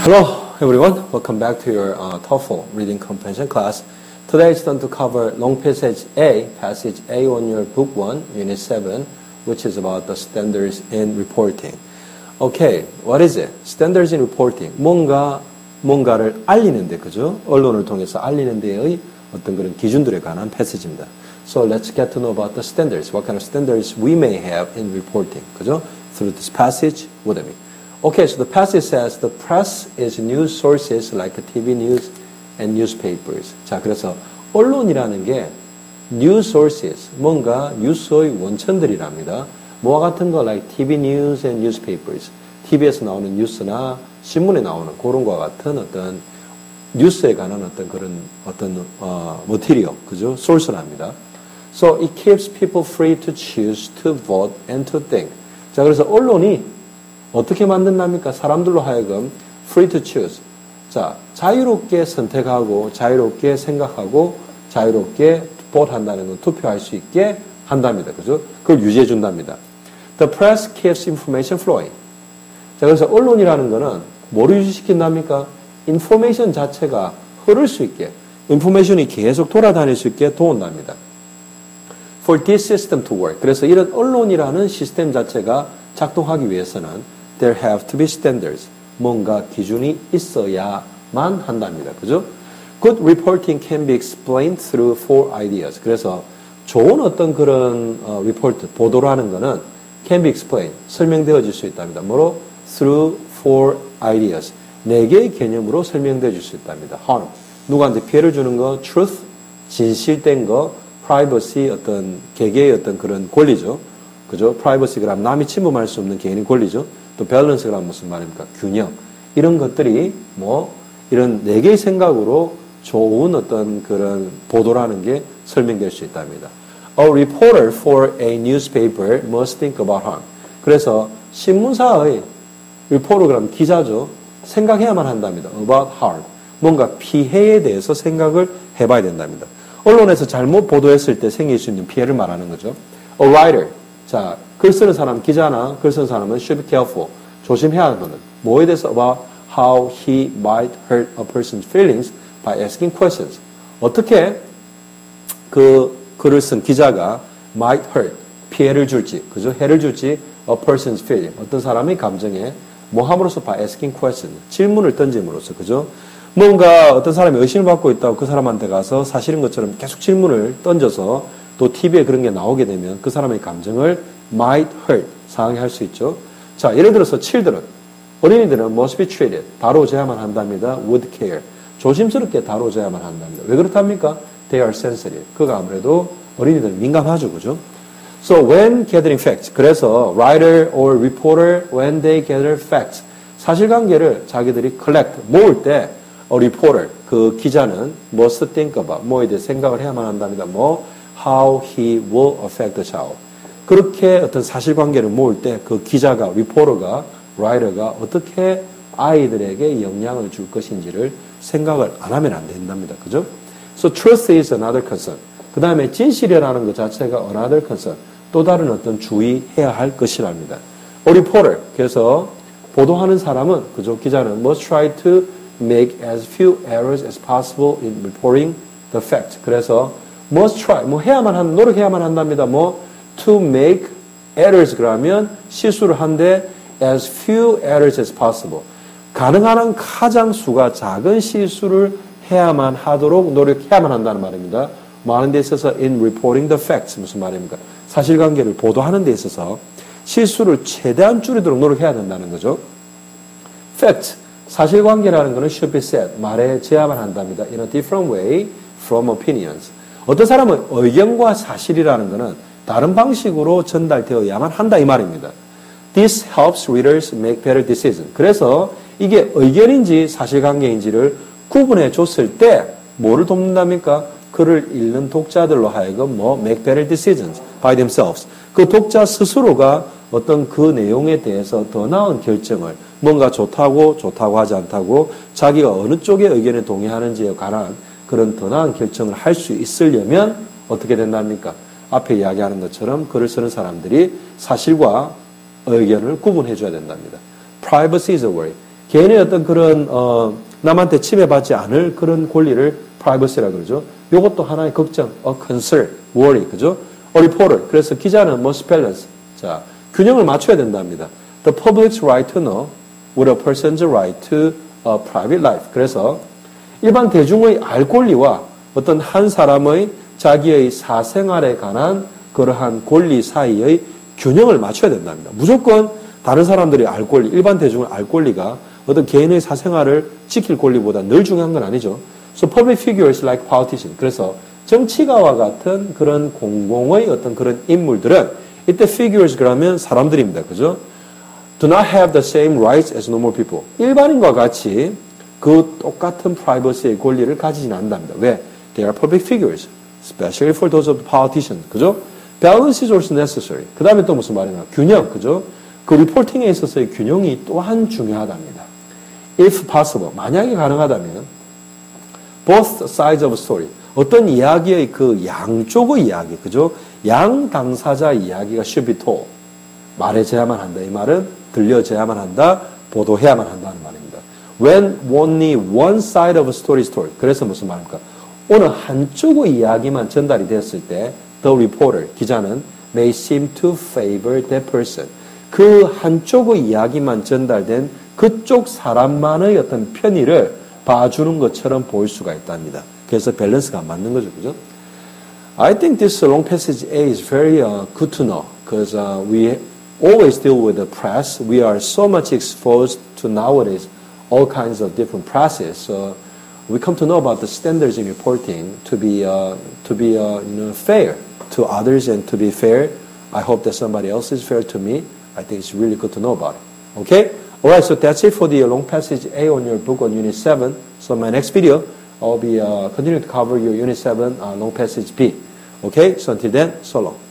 Hello everyone, welcome back to your TOEFL reading comprehension class. Today it's done to cover long passage A on your book 1, unit 7, which is about the standards in reporting. Okay, what is it? Standards in reporting. 뭔가를 알리는데, 그죠? 언론을 통해서 알리는 데의 어떤 그런 기준들에 관한 패시지입니다. So let's get to know about the standards. What kind of standards we may have in reporting, 그죠? Through this passage with me. Okay, so the passage says the press is news sources like TV news and newspapers. 자, 그래서 언론이라는 게 news sources, 뭔가 뉴스의 원천들이랍니다. 뭐와 같은 거 like TV news and newspapers. TV에서 나오는 뉴스나 신문에 나오는 그런 거와 같은 어떤 뉴스에 관한 어떤 그런 어떤 material, 그죠? source랍니다. So it keeps people free to choose, to vote, and to think. 자, 그래서 언론이 어떻게 만든답니까? 사람들로 하여금 free to choose. 자, 자유롭게 선택하고, 자유롭게 생각하고, 자유롭게 vote한다는 건 투표할 수 있게 한답니다. 그죠? 그걸 유지해 준답니다. The press keeps information flowing. 자, 그래서 언론이라는 거는 뭐를 유지시킨답니까? 인포메이션 자체가 흐를 수 있게, 인포메이션이 계속 돌아다닐 수 있게 도운답니다. For this system to work. 그래서 이런 언론이라는 시스템 자체가 작동하기 위해서는 there have to be standards. 뭔가 기준이 있어야만 한답니다. 그죠? Good reporting can be explained through 4 ideas. 그래서 좋은 어떤 그런 리포트, 보도를 하는 거는 can be explained. 설명되어질 수 있답니다. 뭐로? Through 4 ideas. 4개의 개념으로 설명되어질 수 있답니다. harm. 누구한테 피해를 주는 거, truth, 진실된 거, privacy, 어떤 개개의 어떤 그런 권리죠. 그죠? privacy 그러면 남이 침범할 수 없는 개인의 권리죠. 또 밸런스 그러면 무슨 말입니까? 균형. 이런 것들이 이런 4개의 생각으로 좋은 어떤 그런 보도라는 게 설명될 수 있답니다. A reporter for a newspaper must think about harm. 그래서 신문사의 리포터 그러면 기자죠. 생각해야만 한답니다. About harm. 뭔가 피해에 대해서 생각을 해봐야 된답니다. 언론에서 잘못 보도했을 때 생길 수 있는 피해를 말하는 거죠. A writer. 자, 글 쓰는 사람, 기자나 글 쓰는 사람은 should be careful. 조심해야 하는 거는 뭐에 대해서 about how he might hurt a person's feelings by asking questions. 어떻게 그 글을 쓴 기자가 might hurt, 피해를 줄지, 그죠? 해를 줄지 a person's feeling. 어떤 사람의 감정에 뭐 함으로써 by asking questions. 질문을 던짐으로써, 그죠? 뭔가 어떤 사람이 의심을 받고 있다고 그 사람한테 가서 사실인 것처럼 계속 질문을 던져서 또 TV에 그런 게 나오게 되면 그 사람의 감정을 might hurt, 상하게 할 수 있죠. 자, 예를 들어서 children, 어린이들은 must be treated, 다뤄져야만 한답니다. with care, 조심스럽게 다뤄져야만 한답니다. 왜 그렇답니까? They are sensitive. 그가 아무래도 어린이들은 민감하죠, 그죠? So when gathering facts, 그래서 writer or reporter when they gather facts, 사실관계를 자기들이 collect, 모을 때 a reporter, 그 기자는 must think about, 뭐에 대해 생각을 해야만 한답니다. how he will affect the child. 그렇게 어떤 사실관계를 모을 때 그 기자가, 리포터가, 라이터가 어떻게 아이들에게 영향을 줄 것인지를 생각을 안 하면 안 된답니다. 그죠? So truth is another concern. 그 다음에 진실이라는 것 자체가 another concern. 또 다른 어떤 주의해야 할 것이랍니다. A reporter. 그래서 보도하는 사람은, 그죠? 기자는 must try to make as few errors as possible in reporting the fact. 그래서 must try, 노력해야만 한답니다. to make errors 그러면 실수를 한데 as few errors as possible. 가능한 한 가장 수가 작은 실수를 해야만 하도록 노력해야만 한다는 말입니다. 많은 데 있어서 in reporting the facts 무슨 말입니까? 사실관계를 보도하는 데 있어서 실수를 최대한 줄이도록 노력해야 된다는 거죠. fact, 사실관계라는 것은 should be said, 말해져야만 한답니다. in a different way from opinions. 어떤 사람은 의견과 사실이라는 것은 다른 방식으로 전달되어야만 한다 이 말입니다. This helps readers make better decisions. 그래서 이게 의견인지 사실관계인지를 구분해 줬을 때 뭐를 돕는답니까? 글을 읽는 독자들로 하여금 make better decisions by themselves. 그 독자 스스로가 어떤 그 내용에 대해서 더 나은 결정을 뭔가 좋다고 하지 않다고 자기가 어느 쪽의 의견에 동의하는지에 관한 그런 더 나은 결정을 할 수 있으려면 어떻게 된답니까? 앞에 이야기하는 것처럼 글을 쓰는 사람들이 사실과 의견을 구분해 줘야 된답니다. Privacy is a worry. 개인의 어떤 그런 남한테 침해받지 않을 그런 권리를 privacy라 그러죠. 이것도 하나의 걱정, concern, worry, 그죠? reporter. 그래서 기자는 must balance. 자, 균형을 맞춰야 된답니다. The public's right to know with a person's right to a private life. 그래서 일반 대중의 알 권리와 어떤 한 사람의 자기의 사생활에 관한 그러한 권리 사이의 균형을 맞춰야 된답니다. 무조건 다른 사람들이 알 권리, 일반 대중을 알 권리가 어떤 개인의 사생활을 지킬 권리보다 늘 중요한 건 아니죠. So public figures like politicians. 그래서 정치가와 같은 그런 공공의 어떤 그런 인물들은 이때 figures 그러면 사람들입니다. 그죠? Do not have the same rights as normal people. 일반인과 같이 그 똑같은 privacy의 권리를 가지진 않는답니다. 왜? They are public figures. Especially for those of the politicians. 그죠? Balance is also necessary. 그 다음에 또 무슨 말이냐? 균형. 그죠? 그 리포팅에 있어서의 균형이 또한 중요하답니다. If possible. 만약에 가능하다면 both sides of a story. 어떤 이야기의 그 양쪽의 이야기. 그죠? 양 당사자 이야기가 should be told. 말해줘야만 한다. 이 말은 들려줘야만 한다. 보도해야만 한다는 말입니다. When only one side of a story is told. 그래서 무슨 말입니까? 어느 한쪽의 이야기만 전달이 됐을 때 the reporter, 기자는 may seem to favor that person. 그 한쪽의 이야기만 전달된 그쪽 사람만의 어떤 편의를 봐주는 것처럼 보일 수가 있답니다. 그래서 밸런스가 안 맞는 거죠. 그죠? I think this long passage A is very good to know because we always deal with the press. We are so much exposed to nowadays all kinds of different presses. So we come to know about the standards in reporting to be fair to others and to be fair. I hope that somebody else is fair to me. I think it's really good to know about it. Okay? Alright, so that's it for the long passage A on your book on Unit 7. So my next video, I'll be continuing to cover your Unit 7 long passage B. Okay? So until then, so long.